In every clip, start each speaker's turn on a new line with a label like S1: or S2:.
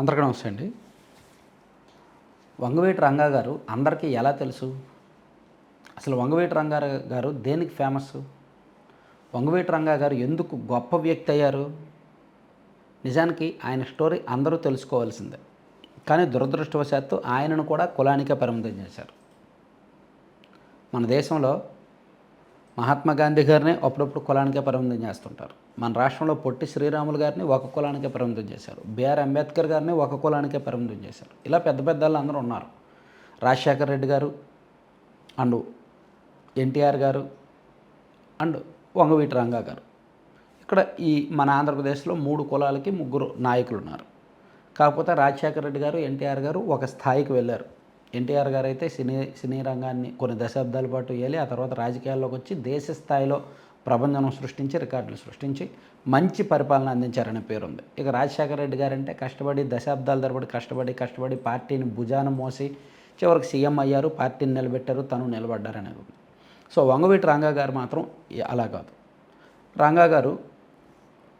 S1: అందరికీ నమస్తే అండి. వంగవీటి రంగా గారు అందరికీ ఎలా తెలుసు? అసలు వంగవీటి రంగా గారు దేనికి ఫేమస్? వంగవీటి రంగా గారు ఎందుకు గొప్ప వ్యక్తి అయ్యారు? నిజానికి ఆయన స్టోరీ అందరూ తెలుసుకోవాల్సిందే. కానీ దురదృష్టవశాత్తు ఆయనను కూడా కులానికే పరిమితం చేశారు. మన దేశంలో మహాత్మా గాంధీ గారిని అప్పుడప్పుడు కులానికే పరిమితం చేస్తుంటారు. మన రాష్ట్రంలో పొట్టి శ్రీరాములు గారిని ఒక కులానికే పరిమితం చేశారు. బిఆర్ అంబేద్కర్ గారిని ఒక కులానికే పరిమితం చేశారు. ఇలా పెద్ద పెద్ద వాళ్ళు అందరూ ఉన్నారు. రాజశేఖర్ రెడ్డి గారు అండ్ ఎన్టీఆర్ గారు అండ్ వంగవీటి రంగా గారు. ఇక్కడ ఈ మన ఆంధ్రప్రదేశ్లో 3 కులాలకి 3 నాయకులు ఉన్నారు. కాకపోతే రాజశేఖర రెడ్డి గారు, ఎన్టీఆర్ గారు ఒక స్థాయికి వెళ్ళారు. ఎన్టీఆర్ గారు అయితే సినీ రంగాన్ని కొన్ని దశాబ్దాల పాటు ఏలి ఆ తర్వాత రాజకీయాల్లోకి వచ్చి దేశ స్థాయిలో ప్రభంజనం సృష్టించి రికార్డులు సృష్టించి మంచి పరిపాలన అందించారనే పేరుంది. ఇక రాజశేఖర రెడ్డి గారంటే కష్టపడి దశాబ్దాల తరబడి కష్టపడి పార్టీని భుజాన మోసి చివరికి సీఎం అయ్యారు, పార్టీని నిలబెట్టారు, తను నిలబడ్డారనేది ఉంది. సో వంగవీటి రంగా గారు మాత్రం అలా కాదు. రంగా గారు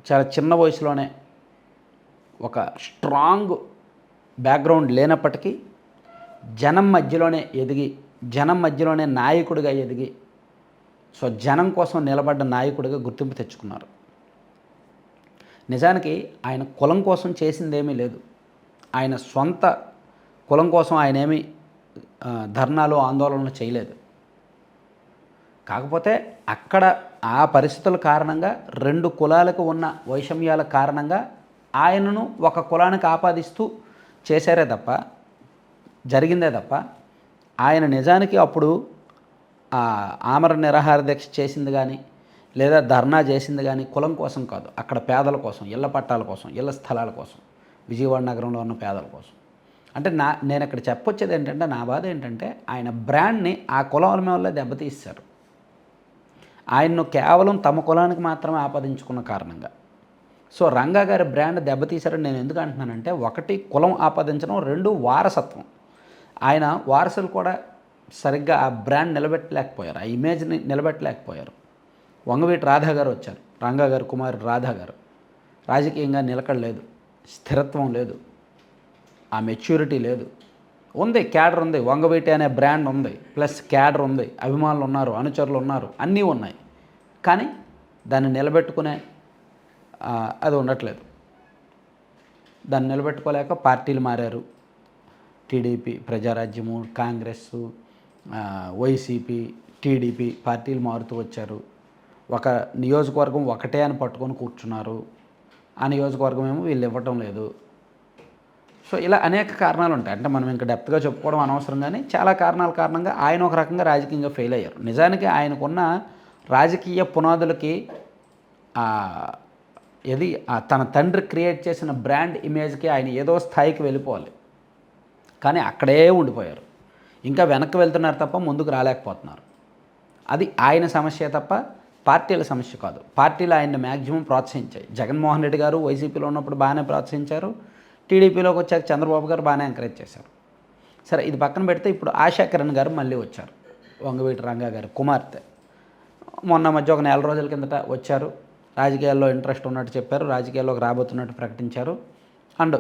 S1: చాలా చిన్న వయసులోనే ఒక స్ట్రాంగ్ బ్యాక్గ్రౌండ్ లేనప్పటికీ జనం మధ్యలోనే ఎదిగి, జనం మధ్యలోనే నాయకుడిగా ఎదిగి, సో జనం కోసం నిలబడ్డ నాయకుడిగా గుర్తింపు తెచ్చుకున్నారు. నిజానికి ఆయన కులం కోసం చేసిందేమీ లేదు. ఆయన సొంత కులం కోసం ఆయన ఏమీ ధర్నాలు ఆందోళనలు చేయలేదు. కాకపోతే అక్కడ ఆ పరిస్థితుల కారణంగా 2 కులాలకు ఉన్న వైషమ్యాల కారణంగా ఆయనను ఒక కులానికి ఆపాదిస్తూ చేశారే తప్ప జరిగిందే తప్ప ఆయన నిజానికి అప్పుడు ఆమర నిరాహార దీక్ష చేసింది కానీ లేదా ధర్నా చేసింది కానీ కులం కోసం కాదు. అక్కడ పేదల కోసం, ఇళ్ల పట్టాల కోసం, ఇళ్ల స్థలాల కోసం, విజయవాడ నగరంలో ఉన్న పేదల కోసం. అంటే నేను ఇక్కడ చెప్పొచ్చేది ఏంటంటే, నా బాధ ఏంటంటే ఆయన బ్రాండ్ని ఆ కులం వల్ల దెబ్బతీశారు. ఆయన్ను కేవలం తమ కులానికి మాత్రమే ఆపాదించుకున్న కారణంగా. సో రంగా గారి బ్రాండ్ దెబ్బతీశారని నేను ఎందుకు అంటున్నానంటే, 1 కులం ఆపాదించడం, 2 వారసత్వం. ఆయన వారసులు కూడా సరిగ్గా ఆ బ్రాండ్ నిలబెట్టలేకపోయారు, ఆ ఇమేజ్ని నిలబెట్టలేకపోయారు. వంగవీటి రాధా గారు వచ్చారు, రంగా గారు కుమారు రాధా గారు. రాజకీయంగా నిలకడలేదు, స్థిరత్వం లేదు, ఆ మెచ్యూరిటీ లేదు. ఉంది, క్యాడర్ ఉంది, వంగవీటి అనే బ్రాండ్ ఉంది, ప్లస్ క్యాడర్ ఉంది, అభిమానులు ఉన్నారు, అనుచరులు ఉన్నారు, అన్నీ ఉన్నాయి. కానీ దాన్ని నిలబెట్టుకునే అది ఉండట్లేదు. దాన్ని నిలబెట్టుకోలేక పార్టీలు మారారు. టీడీపీ, ప్రజారాజ్యము, కాంగ్రెస్, వైసీపీ, టీడీపీ పార్టీలు మారుతూ వచ్చారు. ఒక నియోజకవర్గం ఒకటే అని పట్టుకొని కూర్చున్నారు. ఆ నియోజకవర్గం ఏమో వీళ్ళు ఇవ్వటం లేదు. సో ఇలా అనేక కారణాలు ఉంటాయి. అంటే మనం ఇంకా డెప్త్గా చెప్పుకోవడం అనవసరం, కానీ చాలా కారణాల కారణంగా ఆయన ఒక రకంగా రాజకీయంగా ఫెయిల్ అయ్యారు. నిజానికి ఆయనకున్న రాజకీయ పునాదులకి తన తండ్రి క్రియేట్ చేసిన బ్రాండ్ ఇమేజ్కి ఆయన ఏదో స్థాయికి వెళ్ళిపోవాలి, కానీ అక్కడే ఉండిపోయారు. ఇంకా వెనక్కి వెళ్తున్నారు తప్ప ముందుకు రాలేకపోతున్నారు. అది ఆయన సమస్య తప్ప పార్టీల సమస్య కాదు. పార్టీలు ఆయన్ని మ్యాక్సిమం ప్రోత్సహించాయి. జగన్మోహన్ రెడ్డి గారు వైసీపీలో ఉన్నప్పుడు బాగానే ప్రోత్సహించారు, టీడీపీలోకి వచ్చాక చంద్రబాబు గారు బాగానే ఎంకరేజ్ చేశారు. సరే, ఇది పక్కన పెడితే ఇప్పుడు ఆశా కిరణ్ గారు మళ్ళీ వచ్చారు, వంగవీటి రంగా గారి కుమార్తె. మొన్న మధ్య ఒక 4 రోజుల కిందట వచ్చారు, రాజకీయాల్లో ఇంట్రెస్ట్ ఉన్నట్టు చెప్పారు, రాజకీయాల్లోకి రాబోతున్నట్టు ప్రకటించారు. అండ్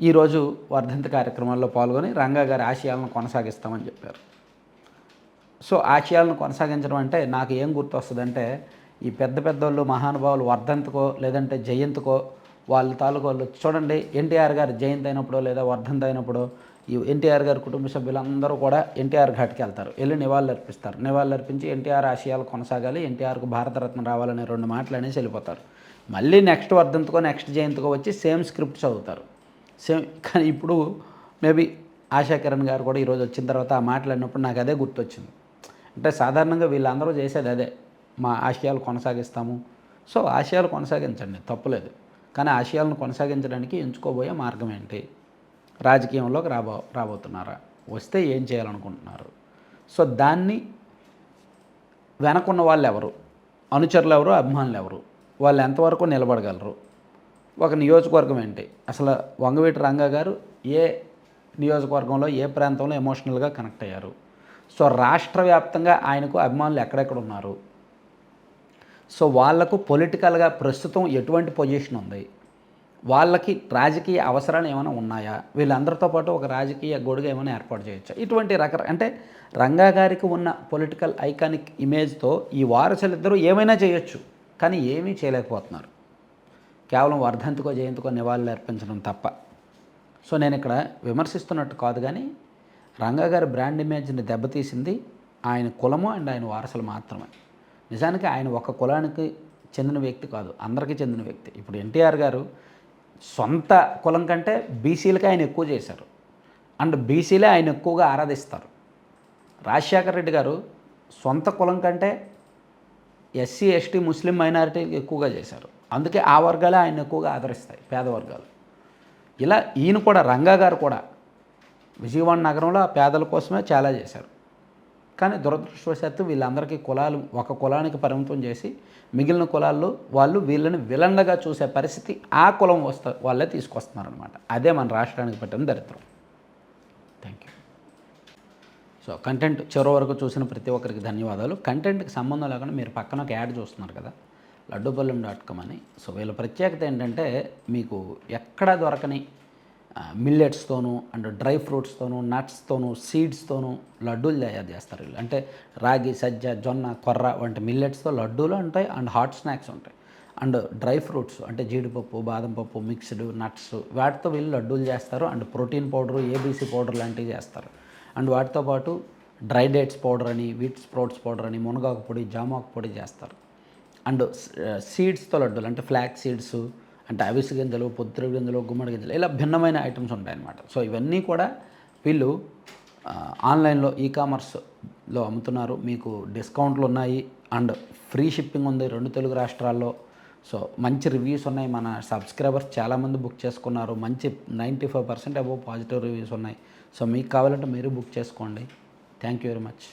S1: ఈరోజు వర్ధంతి కార్యక్రమాల్లో పాల్గొని రంగా గారి ఆశయాలను కొనసాగిస్తామని చెప్పారు. సో ఆశయాలను కొనసాగించడం అంటే నాకు ఏం గుర్తొస్తుందంటే, ఈ పెద్ద పెద్దోళ్ళు మహానుభావులు వర్ధంతికో లేదంటే జయంతికో వాళ్ళ తాలూకు వాళ్ళు చూడండి, ఎన్టీఆర్ గారు జయంతి అయినప్పుడు లేదా వర్ధంతి అయినప్పుడు ఈ ఎన్టీఆర్ గారి కుటుంబ సభ్యులందరూ కూడా ఎన్టీఆర్ ఘాట్కి వెళ్తారు, వెళ్ళి నివాళులు అర్పిస్తారు. నివాళులు అర్పించి ఎన్టీఆర్ ఆశయాలు కొనసాగాలి, ఎన్టీఆర్కు భారతరత్న రావాలనే 2 మాటలు అనేసి వెళ్ళిపోతారు. మళ్ళీ నెక్స్ట్ వర్ధంతికో నెక్స్ట్ జయంతికో వచ్చి సేమ్ స్క్రిప్ట్ చదువుతారు, సేమ్. కానీ ఇప్పుడు మేబీ ఆశా కిరణ్ గారు కూడా ఈరోజు వచ్చిన తర్వాత ఆ మాటలు అన్నప్పుడు నాకు అదే గుర్తొచ్చింది. అంటే సాధారణంగా వీళ్ళందరూ చేసేది అదే, మా ఆశయాలు కొనసాగిస్తాము. సో ఆశయాలు కొనసాగించండి, తప్పులేదు. కానీ ఆశయాలను కొనసాగించడానికి ఎంచుకోబోయే మార్గం ఏంటి? రాజకీయంలోకి రాబోతున్నారా? వస్తే ఏం చేయాలనుకుంటున్నారు? సో దాన్ని వెనకున్న వాళ్ళు ఎవరు, అనుచరులు ఎవరు, అభిమానులు ఎవరు, వాళ్ళు ఎంతవరకు నిలబడగలరు? ఒక నియోజకవర్గం ఏంటి? అసలు వంగవీటి రంగా గారు ఏ నియోజకవర్గంలో ఏ ప్రాంతంలో ఎమోషనల్గా కనెక్ట్ అయ్యారు? సో రాష్ట్ర వ్యాప్తంగా ఆయనకు అభిమానులు ఎక్కడెక్కడ ఉన్నారు? సో వాళ్లకు పొలిటికల్గా ప్రస్తుతం ఎటువంటి పొజిషన్ ఉంది? వాళ్ళకి రాజకీయ అవసరాలు ఏమైనా ఉన్నాయా, వీళ్ళందరితో పాటు ఒక రాజకీయ గొడుగు ఏమైనా ఏర్పాటు చేయొచ్చా, ఇటువంటి అంటే రంగా గారికి ఉన్న పొలిటికల్ ఐకానిక్ ఇమేజ్తో ఈ వారసులిద్దరూ ఏమైనా చేయొచ్చు, కానీ ఏమీ చేయలేకపోతున్నారు. కేవలం వర్ధంతికో జయంతికో నివాళులు అర్పించడం తప్ప. సో నేను ఇక్కడ విమర్శిస్తున్నట్టు కాదు, కానీ రంగా గారి బ్రాండ్ ఇమేజ్ని దెబ్బతీసింది ఆయన కులము అండ్ ఆయన వారసులు మాత్రమే. నిజానికి ఆయన ఒక కులానికి చెందిన వ్యక్తి కాదు, అందరికీ చెందిన వ్యక్తి. ఇప్పుడు ఎన్టీఆర్ గారు సొంత కులం కంటే బీసీలకి ఆయన ఎక్కువ చేశారు, అండ్ బీసీలే ఆయన ఎక్కువగా ఆరాధిస్తారు. రాజశేఖర రెడ్డి గారు సొంత కులం కంటే ఎస్సీ ఎస్టీ ముస్లిం మైనారిటీకి ఎక్కువగా చేశారు, అందుకే ఆ వర్గాలే ఆయన ఎక్కువగా ఆదరిస్తాయి, పేద వర్గాలు. ఇలా ఈయన కూడా రంగా గారు కూడా విజయవాడ నగరంలో ఆ పేదల కోసమే చాలా చేశారు. కానీ దురదృష్టవశాత్తు వీళ్ళందరికీ కులాలు ఒక కులానికి పరిమితం చేసి మిగిలిన కులాల్లో వాళ్ళు వీళ్ళని విలన్లుగా చూసే పరిస్థితి ఆ కులం వాళ్ళే తీసుకొస్తున్నారనమాట. అదే మన రాష్ట్రానికి పట్టిన దరిద్రం. Thank you. సో కంటెంట్ చివరి వరకు చూసిన ప్రతి ఒక్కరికి ధన్యవాదాలు. కంటెంట్కి సంబంధం లేకుండా మీరు పక్కన ఒక యాడ్ చూస్తున్నారు కదా, లడ్డూపల్లెం.com అని. సో వీళ్ళ ప్రత్యేకత ఏంటంటే మీకు ఎక్కడా దొరకని మిల్లెట్స్తోనూ అండ్ డ్రై ఫ్రూట్స్తోనూ నట్స్తోనూ సీడ్స్తోనూ లడ్డూలు తయారు చేస్తారు వీళ్ళు. అంటే రాగి, సజ్జ, జొన్న, కొర్ర వంటి మిల్లెట్స్తో లడ్డూలు ఉంటాయి అండ్ హాట్ స్నాక్స్ ఉంటాయి. అండ్ డ్రై ఫ్రూట్స్ అంటే జీడిపప్పు, బాదం పప్పు, మిక్స్డ్ నట్స్, వాటితో వీళ్ళు లడ్డూలు చేస్తారు. And protein powder, ABC powder లాంటివి చేస్తారు. అండ్ వాటితో పాటు డ్రై డేట్స్ పౌడర్ అని, వీట్ స్ప్రౌట్స్ పౌడర్ అని, మునగాకు పొడి, జామాకు పొడి చేస్తారు. అండ్ సీడ్స్తో లడ్డూలు అంటే ఫ్లాక్ సీడ్స్ అంటే అవిసె గింజలు, పొద్దుతిరుగుడు గింజలు, గుమ్మడి గింజలు, ఇలా భిన్నమైన ఐటమ్స్ ఉంటాయన్నమాట. సో ఇవన్నీ కూడా వీళ్ళు ఆన్లైన్లో ఈకామర్స్లో అమ్ముతున్నారు. మీకు డిస్కౌంట్లు ఉన్నాయి అండ్ ఫ్రీ షిప్పింగ్ ఉంది 2 తెలుగు రాష్ట్రాల్లో. సో మంచి రివ్యూస్ ఉన్నాయి. మన సబ్స్క్రైబర్స్ చాలామంది బుక్ చేసుకున్నారు. మంచి 95% అబోవ్ పాజిటివ్ రివ్యూస్ ఉన్నాయి. సో మీకు కావాలంటే మీరు బుక్ చేసుకోండి. Thank you very much.